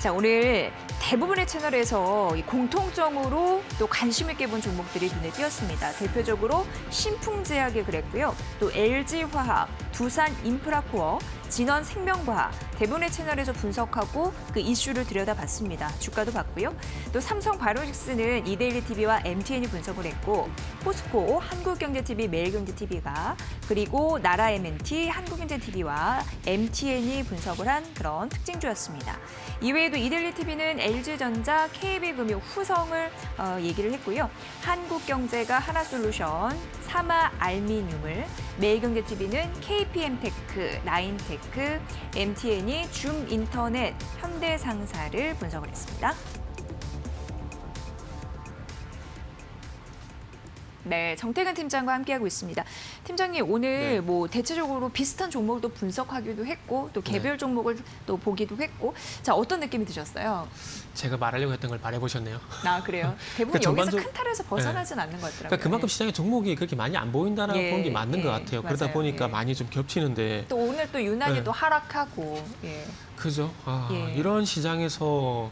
자, 오늘 대부분의 채널에서 이 공통점으로 또 관심 있게 본 종목들이 눈에 띄었습니다. 대표적으로 신풍제약이 그랬고요. 또 LG화학, 두산인프라코어, 진원생명과학, 대부분의 채널에서 분석하고 그 이슈를 들여다봤습니다. 주가도 봤고요. 또 삼성바이오닉스는 이데일리TV와 MTN이 분석을 했고, 포스코, 한국경제TV, 매일경제TV가, 그리고 나라MNT, 한국경제TV와 MTN이 분석을 한 그런 특징주였습니다. 이외에도 이데일리TV는 LG전자, KB금융, 후성을 얘기를 했고요. 한국경제가 하나솔루션, 사마알미늄을, 매일경제TV는 KPM테크, 나인테크, MTN이 줌인터넷, 현대상사를 분석을 했습니다. 네, 정태근 팀장과 함께하고 있습니다. 팀장님, 오늘 뭐 대체적으로 비슷한 종목도 분석하기도 했고 또 개별 종목을 또 보기도 했고, 자, 어떤 느낌이 드셨어요? 제가 말하려고 했던 걸 말해보셨네요. 아, 그래요? 대부분 그러니까 여기서 큰 틀에서 벗어나진 않는 것 같더라고요. 그러니까 그만큼 시장에 종목이 그렇게 많이 안 보인다는 본 게 맞는 것 같아요. 맞아요. 그러다 보니까 많이 좀 겹치는데. 또 오늘 또 유난히 또 하락하고. 그죠. 이런 시장에서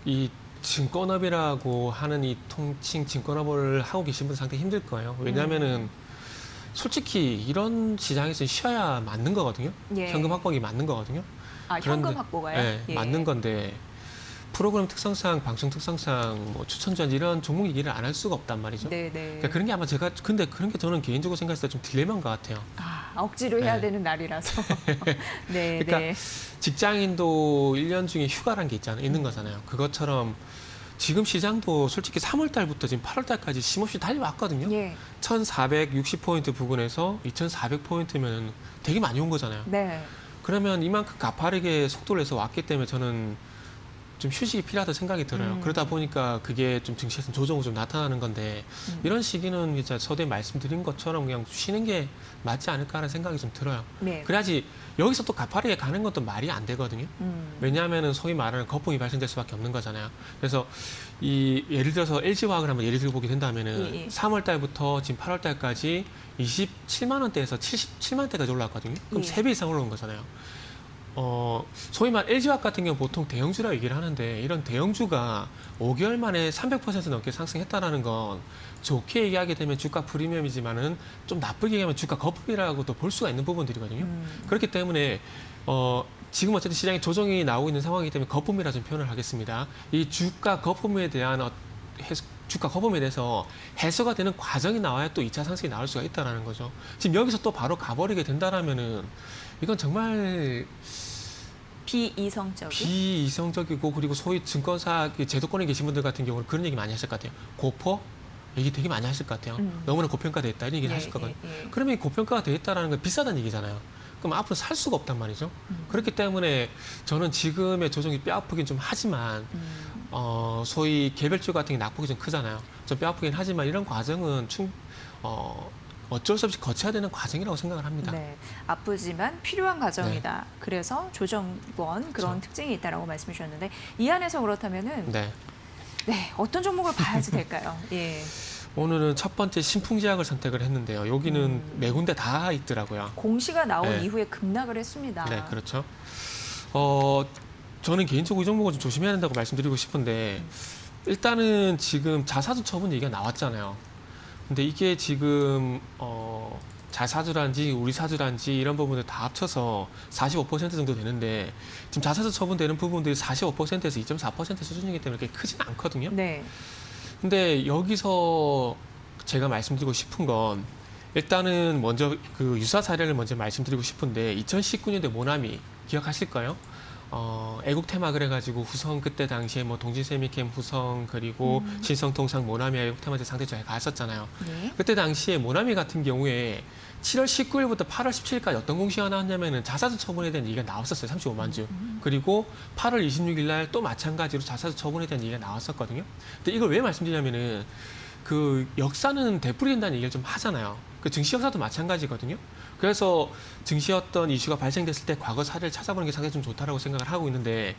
이 증권업이라고 하는 이 통칭 증권업을 하고 계신 분 상당히 힘들 거예요. 왜냐하면은 솔직히 이런 시장에서는 쉬어야 맞는 거거든요. 현금 확보가 맞는 거거든요. 아, 현금 확보가요? 맞는 건데 프로그램 특성상, 방송 특성상, 뭐 추천전 이런 종목 얘기를 안 할 수가 없단 말이죠. 그러니까 그런 게 아마 근데 그런 게 저는 개인적으로 생각했을 때 좀 딜레마인 것 같아요. 억지로 해야 되는 날이라서. 그러니까 직장인도 1년 중에 휴가란 게 있는 거잖아요. 그것처럼 지금 시장도 솔직히 3월 달부터 지금 8월 달까지 쉼없이 달려왔거든요. 1,460포인트 부근에서 2,400포인트면 되게 많이 온 거잖아요. 그러면 이만큼 가파르게 속도를 내서 왔기 때문에 저는 좀 휴식이 필요하다 생각이 들어요. 그러다 보니까 그게 좀 증시에서 조정으로 좀 나타나는 건데 이런 시기는 이제 서두에 말씀드린 것처럼 그냥 쉬는 게 맞지 않을까 하는 생각이 좀 들어요. 그래야지 여기서 또 가파르게 가는 것도 말이 안 되거든요. 왜냐하면은 소위 말하는 거품이 발생될 수밖에 없는 거잖아요. 그래서 예를 들어서 LG화학을 한번 예를 들어 보게 된다면은 3월 달부터 지금 8월 달까지 27만 원대에서 77만 원대까지 올라왔거든요. 그럼 3배 이상 올라온 거잖아요. 소위 말 LG화학 같은 경우 보통 대형주라고 얘기를 하는데 이런 대형주가 5개월 만에 300% 넘게 상승했다라는 건 좋게 얘기하게 되면 주가 프리미엄이지만은 좀 나쁘게 얘기하면 주가 거품이라고도 볼 수가 있는 부분들이거든요. 그렇기 때문에 지금 어쨌든 시장에 조정이 나오고 있는 상황이기 때문에 거품이라 좀 표현을 하겠습니다. 이 주가 거품에 대한 주가 거품에 대해서 해소가 되는 과정이 나와야 또 2차 상승이 나올 수가 있다는 거죠. 지금 여기서 또 바로 가버리게 된다라면은 이건 정말 비이성적이고 그리고 소위 증권사 제도권에 계신 분들 같은 경우는 그런 얘기 많이 하실 것 같아요. 고퍼? 얘기 되게 많이 하실 것 같아요. 너무나 고평가돼 있다 이런 얘기를 하실 거거든요. 그러면 고평가가 돼 있다는 건 비싸다는 얘기잖아요. 그럼 앞으로 살 수가 없단 말이죠. 그렇기 때문에 저는 지금의 조정이 뼈아프긴 좀 하지만 소위 개별주 같은 게 낙폭이 좀 크잖아요. 좀 뼈아프긴 하지만 이런 과정은 어쩔 수 없이 거쳐야 되는 과정이라고 생각을 합니다. 아프지만 필요한 과정이다. 그래서 조정권 그런 특징이 있다라고 말씀해 주셨는데 이 안에서 그렇다면은 어떤 종목을 봐야지 될까요? 오늘은 첫 번째 신풍제약을 선택을 했는데요. 여기는 네 군데 다 있더라고요. 공시가 나온 이후에 급락을 했습니다. 네, 그렇죠. 저는 개인적으로 이 종목을 좀 조심해야 된다고 말씀드리고 싶은데 일단은 지금 자사주 처분 얘기가 나왔잖아요. 근데 이게 지금 자사주란지 우리 사주란지 이런 부분들 다 합쳐서 45% 정도 되는데 지금 자사주 처분되는 부분들이 45%에서 2.4% 수준이기 때문에 그렇게 크진 않거든요. 근데 여기서 제가 말씀드리고 싶은 건 일단은 먼저 그 유사 사례를 먼저 말씀드리고 싶은데 2019년도에 모나미 기억하실까요? 애국테마 그래가지고 후성 그때 당시에 뭐 동진세미캠 후성 그리고 신성통상 모나미 애국테마제 상대 잘 갔었잖아요. 그때 당시에 모나미 같은 경우에 7월 19일부터 8월 17일까지 어떤 공시가 나왔냐면은 자사주 처분에 대한 얘기가 나왔었어요. 35만 주. 그리고 8월 26일 날 또 마찬가지로 자사주 처분에 대한 얘기가 나왔었거든요. 근데 이걸 왜 말씀드리냐면은 그 역사는 되풀이된다는 얘기를 좀 하잖아요. 그 증시 역사도 마찬가지거든요. 그래서 증시 어떤 이슈가 발생됐을 때 과거 사례를 찾아보는 게 상당히 좀 좋다라고 생각을 하고 있는데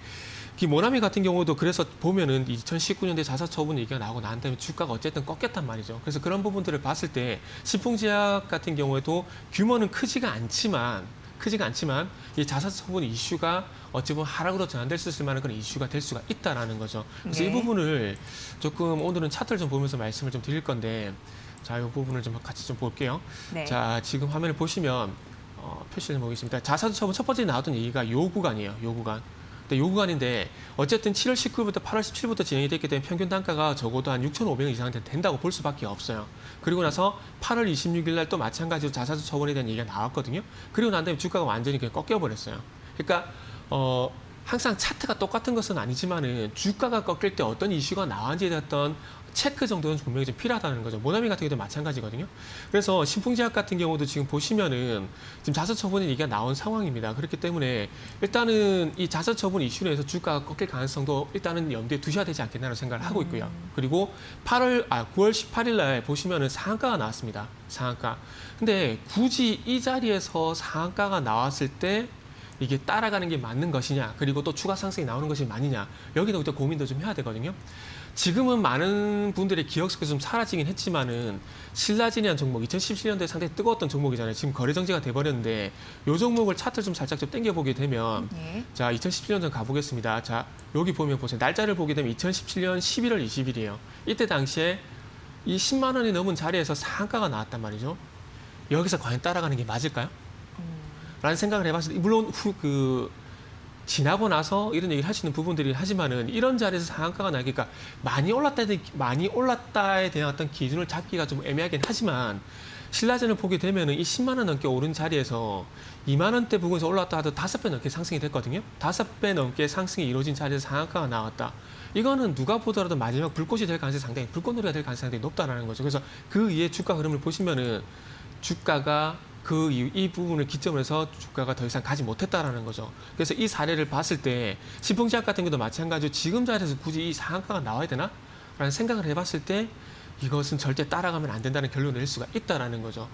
이 모나미 같은 경우도 그래서 보면은 2019년도에 자사 처분 얘기가 나오고 난 다음에 주가가 어쨌든 꺾였단 말이죠. 그래서 그런 부분들을 봤을 때 신풍제약 같은 경우에도 규모는 크지가 않지만 크지가 않지만 이 자사주 처분 이슈가 어찌 보면 하락으로 전환될 수 있을 만한 그런 이슈가 될 수가 있다라는 거죠. 그래서 네. 이 부분을 조금 오늘은 차트를 좀 보면서 말씀을 좀 드릴 건데, 자, 이 부분을 좀 같이 좀 볼게요. 네. 자, 지금 화면을 보시면 표시를 좀 보겠습니다. 자사주 처분 첫 번째 나왔던 얘기가 요 구간이에요. 요 구간. 근데 요 구간인데 어쨌든 7월 19일부터 8월 17일부터 진행이 됐기 때문에 평균 단가가 적어도 한 6,500원 이상 된다고 볼 수밖에 없어요. 그리고 나서 8월 26일 날 또 마찬가지로 자사주 처분에 대한 얘기가 나왔거든요. 그리고 난 다음에 주가가 완전히 그냥 꺾여버렸어요. 그러니까 항상 차트가 똑같은 것은 아니지만은 주가가 꺾일 때 어떤 이슈가 나왔는지에 대한 어떤 체크 정도는 분명히 좀 필요하다는 거죠. 모나미 같은 경우도 마찬가지거든요. 그래서 신풍제약 같은 경우도 지금 보시면은 지금 자사주 처분 얘기가 나온 상황입니다. 그렇기 때문에 일단은 이 자사주 처분 이슈로 해서 주가가 꺾일 가능성도 일단은 염두에 두셔야 되지 않겠나라는 생각을 하고 있고요. 그리고 9월 18일 날 보시면은 상한가가 나왔습니다. 상한가. 근데 굳이 이 자리에서 상한가가 나왔을 때 이게 따라가는 게 맞는 것이냐, 그리고 또 추가 상승이 나오는 것이 맞느냐, 여기도 또 고민도 좀 해야 되거든요. 지금은 많은 분들의 기억 속에서 좀 사라지긴 했지만은 신라진이라는 종목, 2017년도에 상당히 뜨거웠던 종목이잖아요. 지금 거래 정지가 돼버렸는데 이 종목을 차트를 좀 살짝 좀 당겨보게 되면 네. 자, 2017년 좀 가보겠습니다. 자, 여기 보면 보세요. 날짜를 보게 되면 2017년 11월 20일이에요. 이때 당시에 이 10만 원이 넘은 자리에서 상한가가 나왔단 말이죠. 여기서 과연 따라가는 게 맞을까요? 라는 생각을 해봤을 때, 물론 지나고 나서 이런 얘기를 하시는 부분들이 하지만은 이런 자리에서 상한가가 나니까 많이 올랐다에 대한 어떤 기준을 잡기가 좀 애매하긴 하지만 신라젠을 보게 되면은 이 10만 원 넘게 오른 자리에서 2만 원대 부근에서 올랐다 하도 5배 넘게 상승이 됐거든요. 5배 넘게 상승이 이루어진 자리에서 상한가가 나왔다. 이거는 누가 보더라도 마지막 불꽃이 될 가능성이 상당히, 불꽃놀이가 될 가능성이 상당히 높다라는 거죠. 그래서 그 이후에 주가 흐름을 보시면은 주가가 이 부분을 기점으로 해서 주가가 더 이상 가지 못했다라는 거죠. 그래서 이 사례를 봤을 때 신풍제약 같은 경우도 마찬가지로 지금 자리에서 굳이 이 상한가가 나와야 되나? 라는 생각을 해봤을 때 이것은 절대 따라가면 안 된다는 결론을 낼 수가 있다라는 거죠.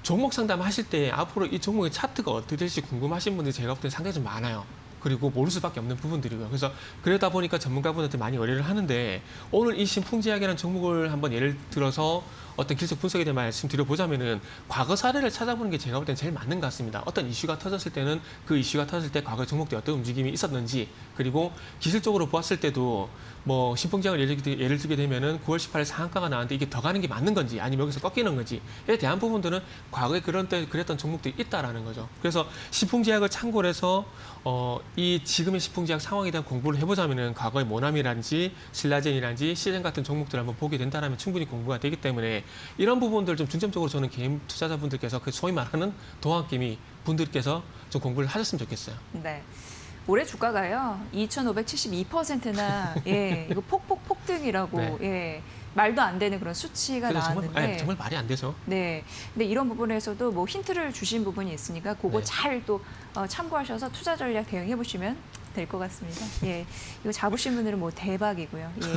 종목 상담하실 때 앞으로 이 종목의 차트가 어떻게 될지 궁금하신 분들이 제가 볼 때 상당히 좀 많아요. 그리고 모를 수밖에 없는 부분들이고요. 그래서 그러다 보니까 전문가분한테 많이 의뢰를 하는데 오늘 이 신풍제약이라는 종목을 한번 예를 들어서 어떤 기술적 분석에 대한 말씀 드려보자면은 과거 사례를 찾아보는 게 제가 볼 때는 제일 맞는 것 같습니다. 어떤 이슈가 터졌을 때는 그 이슈가 터졌을 때 과거 종목들이 어떤 움직임이 있었는지, 그리고 기술적으로 보았을 때도 뭐 신풍제약을 예를 들게 되면은 9월 18일 상한가가 나왔는데 이게 더 가는 게 맞는 건지 아니면 여기서 꺾이는 건지에 대한 부분들은 과거에 그랬던 종목들이 있다라는 거죠. 그래서 신풍제약을 참고로 해서 이 지금의 신풍제약 상황에 대한 공부를 해보자면은 과거의 모나미라든지 신라젠이라든지 시젠 같은 종목들을 한번 보게 된다면 충분히 공부가 되기 때문에 이런 부분들 좀 중점적으로 저는 개인 투자자분들께서 그 소위 말하는 도안개미 분들께서 좀 공부를 하셨으면 좋겠어요. 네. 올해 주가가요 2,572%나 예 이거 폭등이라고 네. 예 말도 안 되는 그런 수치가 나왔는데 정말 말이 안 되죠. 네. 근데 이런 부분에서도 뭐 힌트를 주신 부분이 있으니까 그거 네. 잘 또 참고하셔서 투자 전략 대응해 보시면 될 것 같습니다. 예, 이거 잡으신 분들은 뭐 대박이고요. 예.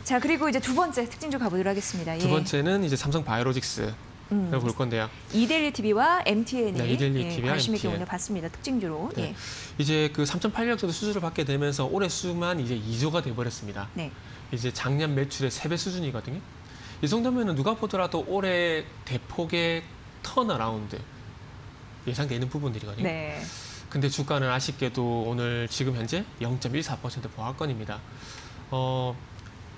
자, 그리고 이제 두 번째 특징 좀 가보도록 하겠습니다. 두 번째는 이제 삼성 바이오로직스. 볼 건데요. 이데일리 TV와 MTN이 네, 이데일리 TV와 관심 있게 MTN. 오늘 봤습니다. 특징주로. 네. 예. 이제 그 3.8억 정도 수주를 받게 되면서 올해 수만 이제 2조가 돼버렸습니다. 네. 이제 작년 매출의 3배 수준이거든요. 이 정도면은 누가 보더라도 올해 대폭의 턴어라운드 예상되는 부분들이거든요. 네. 근데 주가는 아쉽게도 오늘 지금 현재 0.14% 보합권입니다.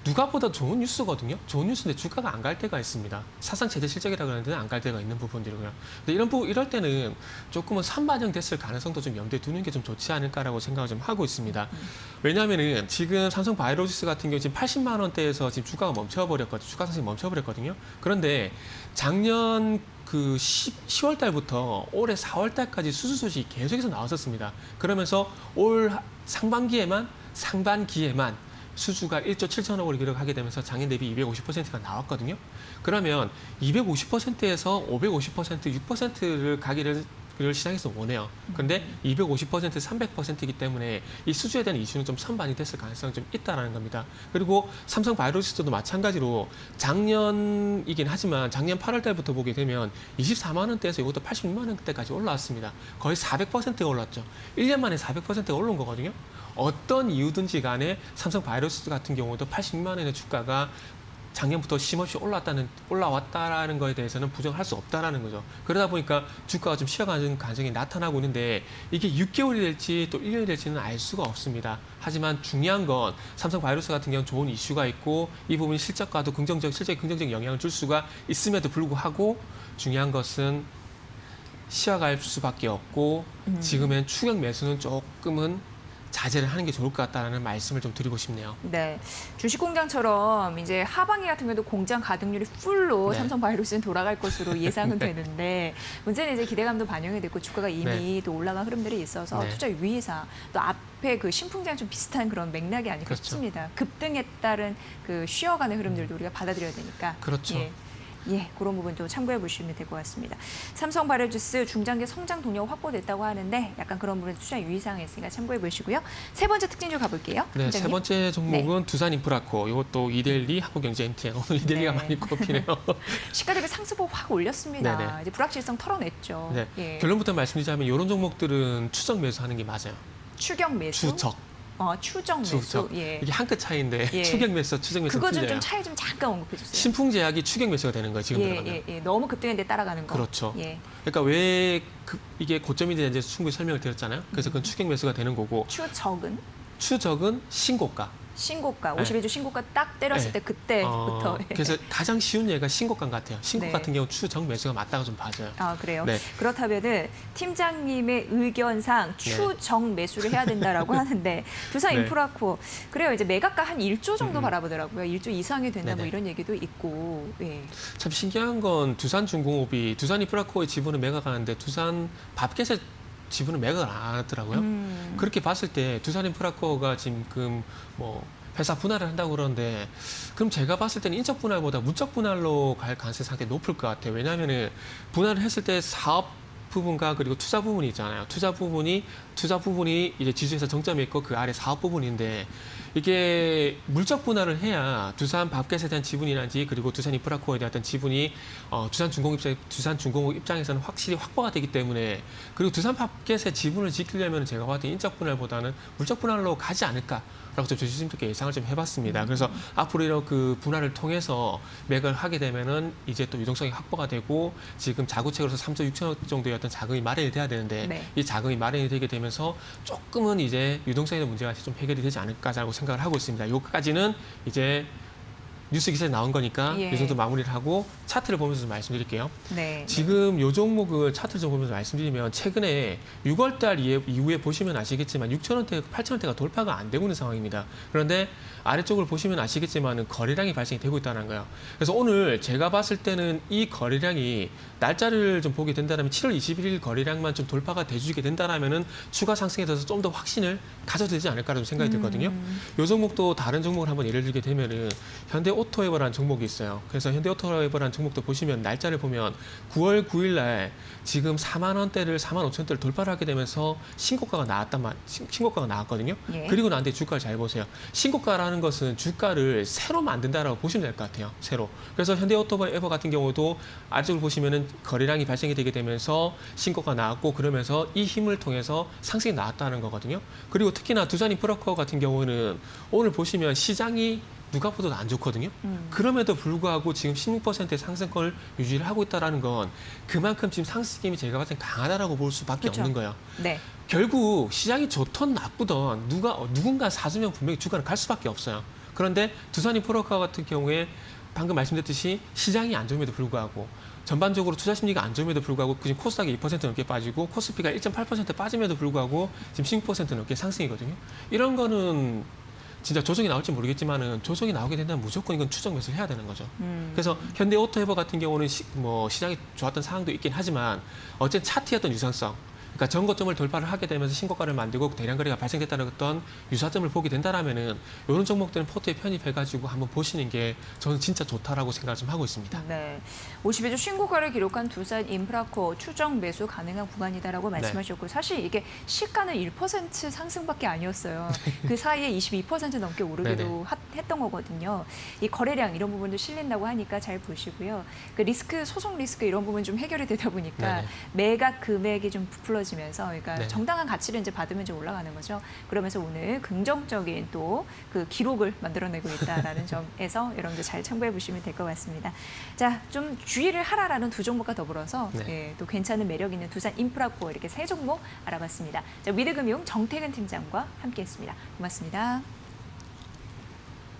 누가 보다 좋은 뉴스거든요. 좋은 뉴스인데 주가가 안 갈 때가 있습니다. 사상 최대 실적이라 그러는데 안 갈 때가 있는 부분들이고요. 근데 이럴 때는 조금은 선반영됐을 가능성도 좀 염두에 두는 게 좀 좋지 않을까라고 생각을 좀 하고 있습니다. 왜냐하면은 지금 삼성 바이오로직스 같은 경우 지금 80만 원대에서 지금 주가가 멈춰버렸거든요. 주가 상승이 멈춰버렸거든요. 그런데 작년 그 10월 달부터 올해 4월 달까지 수주 소식이 계속해서 나왔었습니다. 그러면서 올 상반기에만 수주가 1조 7천억을 기록하게 되면서 작년 대비 250%가 나왔거든요. 그러면 250%에서 550%, 6%를 가기를 시장에서 원해요. 그런데 250%, 300%이기 때문에 이 수주에 대한 이슈는 좀 선반이 됐을 가능성이 좀 있다라는 겁니다. 그리고 삼성 바이오로직스도 마찬가지로 작년이긴 하지만 작년 8월 달부터 보게 되면 24만 원대에서 이것도 86만 원대까지 올라왔습니다. 거의 400%가 올랐죠. 1년 만에 400%가 올라온 거거든요. 어떤 이유든지 간에 삼성 바이오로직스 같은 경우도 86만 원의 주가가 작년부터 쉼없이 올라왔다라는 거에 대해서는 부정할 수 없다라는 거죠. 그러다 보니까 주가가 좀 쉬어가는 가능성이 나타나고 있는데 이게 6개월이 될지 또 1년이 될지는 알 수가 없습니다. 하지만 중요한 건 삼성바이오로스 같은 경우는 좋은 이슈가 있고 이 부분이 실적과도 실제 긍정적 영향을 줄 수가 있음에도 불구하고 중요한 것은 쉬어갈 수밖에 없고 지금은 추격 매수는 조금은 자제를 하는 게 좋을 것 같다는 말씀을 좀 드리고 싶네요. 네, 주식공장처럼 이제 하반기 같은 경우도 공장 가동률이 풀로 네. 삼성바이오로스는 돌아갈 것으로 예상은 되는데 문제는 이제 기대감도 반영이 됐고 주가가 이미 또 올라간 흐름들이 있어서 투자 유의사 또 앞에 그 신풍장 좀 비슷한 그런 맥락이 아닐까 싶습니다. 급등에 따른 그 쉬어가는 흐름들도 우리가 받아들여야 되니까. 그렇죠. 예, 그런 부분도 참고해 보시면 될 것 같습니다. 삼성바이오주스 중장기 성장 동력 확보됐다고 하는데 약간 그런 부분 투자 유의사항이 있으니까 참고해 보시고요. 세 번째 특징 좀 가볼게요. 네, 팀장님. 세 번째 종목은 두산인프라코. 이것도 이데일리, 한국경제 MTN. 오늘 이데일리가 많이 꼽히네요. 시가 대비 상승폭 확 올렸습니다. 네네. 이제 불확실성 털어냈죠. 네. 예. 결론부터 말씀드리자면 이런 종목들은 추적 매수하는 게 맞아요. 추격 매수. 추적. 추정 매수. 추적. 예. 이게 한 끗 차이인데 예. 추격 매수, 추적 매수 그거 틀려요. 좀 차이 좀 잠깐 언급해 주세요. 신풍제약이 추격 매수가 되는 거예요. 지금 들어가면. 예. 너무 급등했는데 따라가는 거. 그렇죠. 예. 그러니까 왜 이게 고점인지 이제 충분히 설명을 드렸잖아요. 그래서 그건 추격 매수가 되는 거고 추적은 추적은 신고가. 신고가, 네. 52주 신고가 딱 때렸을 네. 때 그때부터. 그래서 가장 쉬운 예가 신고가 같아요. 신고 네. 같은 경우 추적 매수가 맞다고 좀 봐줘요. 아, 그래요? 네. 그렇다면은 팀장님의 의견상 추정 매수를 해야 된다라고 하는데 두산 네. 인프라코 그래요. 이제 매각가 한 1조 정도 바라보더라고요. 1조 이상이 된다 뭐 네네. 이런 얘기도 있고. 예. 참 신기한 건 두산중공업이 두산인프라코의 지분을 매각하는데 두산 밥켓의 지분을 매각을 안 하더라고요. 그렇게 봤을 때 두산인프라코가 지금 뭐 회사 분할을 한다고 그러는데 그럼 제가 봤을 때는 인적 분할보다 문적 분할로 갈 가능성이 상당히 높을 것 같아요. 왜냐하면은 분할을 했을 때 사업 부분과 그리고 투자 부분이 있잖아요. 투자 부분이 이제 지주에서 정점이 있고 그 아래 사업 부분인데 이게 물적 분할을 해야 두산 밥켓에 대한 지분이라든지 그리고 두산 인프라코어에 대한 어떤 지분이 두산중공업 입장에서는 확실히 확보가 되기 때문에 그리고 두산 밥켓의 지분을 지키려면 제가 봤을 때 인적 분할보다는 물적 분할로 가지 않을까라고 좀 조심스럽게 예상을 좀 해봤습니다. 그래서 앞으로 이런 그 분할을 통해서 매각을 하게 되면은 이제 또 유동성이 확보가 되고 지금 자구책으로서 3조 6천억 정도의 어떤 자금이 마련이 돼야 되는데 네. 이 자금이 마련이 되게 되면서 조금은 이제 유동성에 대한 문제가 좀 해결이 되지 않을까라고 생각을 하고 있습니다. 여기까지는 이제 뉴스 기사에 나온 거니까 예. 이 정도 마무리를 하고 차트를 보면서 좀 말씀드릴게요. 네. 지금 이 종목을 차트를 좀 보면서 말씀드리면 최근에 6월 달 이후에 보시면 아시겠지만 6,000원대, 8,000원대가 돌파가 안 되고 있는 상황입니다. 그런데 아래쪽을 보시면 아시겠지만 거래량이 발생이 되고 있다는 거예요. 그래서 오늘 제가 봤을 때는 이 거래량이 날짜를 좀 보게 된다면 7월 21일 거래량만 좀 돌파가 돼주게 된다면은 추가 상승에 대해서 좀 더 확신을 가져도 되지 않을까라는 생각이 들거든요. 이 종목도 다른 종목을 한번 예를 들게 되면은 현대오토웨버라는 종목이 있어요. 그래서 현대오토웨버라는 종목도 보시면 날짜를 보면 9월 9일 날 지금 4만 원대를 4만 5천 원대를 돌파를 하게 되면서 신고가가 나왔거든요. 예. 그리고 나한테 주가를 잘 보세요. 신고가라는 것은 주가를 새로 만든다라고 보시면 될 것 같아요. 새로. 그래서 현대오토웨버 같은 경우도 아래쪽을 보시면은 거래량이 발생이 되게 되면서 신고가 나왔고 그러면서 이 힘을 통해서 상승이 나왔다는 거거든요. 그리고 특히나 두산인프라코어 같은 경우는 오늘 보시면 시장이 누가 보더라도 안 좋거든요. 그럼에도 불구하고 지금 16%의 상승권을 유지를 하고 있다는 건 그만큼 지금 상승 힘이 제가 봤을 때 강하다라고 볼 수밖에 그렇죠. 없는 거예요. 네. 결국 시장이 좋든 나쁘든 누군가 사주면 분명히 주가는 갈 수밖에 없어요. 그런데 두산인프라코어 같은 경우에 방금 말씀드렸듯이 시장이 안 좋음에도 불구하고 전반적으로 투자 심리가 안 좋음에도 불구하고 지금 코스닥이 2% 넘게 빠지고 코스피가 1.8% 빠짐에도 불구하고 지금 16% 넘게 상승이거든요. 이런 거는 진짜 조정이 나올지 모르겠지만은 조정이 나오게 된다면 무조건 이건 추정 매수를 해야 되는 거죠. 그래서 현대오토웨버 같은 경우는 시장이 좋았던 상황도 있긴 하지만 어쨌든 차트였던 유상성, 그러니까 전고점을 돌파를 하게 되면서 신고가를 만들고 대량 거래가 발생됐다는 어떤 유사점을 보게 된다라면은 이런 종목들은 포트에 편입해가지고 한번 보시는 게 저는 진짜 좋다라고 생각을 좀 하고 있습니다. 네. 52주 신고가를 기록한 두산 인프라코 추정 매수 가능한 구간이다라고 네. 말씀하셨고 사실 이게 시가는 1% 상승밖에 아니었어요. 그 사이에 22% 넘게 오르기도 했던 거거든요. 이 거래량 이런 부분도 실린다고 하니까 잘 보시고요. 그 리스크, 소송 리스크 이런 부분 좀 해결이 되다 보니까 네네. 매각 금액이 좀 부풀어지고 만들어지면서 그러니까 네. 정당한 가치를 이제 받으면 이제 올라가는 거죠. 그러면서 오늘 긍정적인 또 그 기록을 만들어내고 있다라는 점에서 여러분들 잘 참고해 보시면 될 것 같습니다. 자, 좀 주의를 하라라는 두 종목과 더불어서 네. 예, 또 괜찮은 매력 있는 두산 인프라코 이렇게 세 종목 알아봤습니다. 자, 위드금융 정태근 팀장과 함께했습니다. 고맙습니다.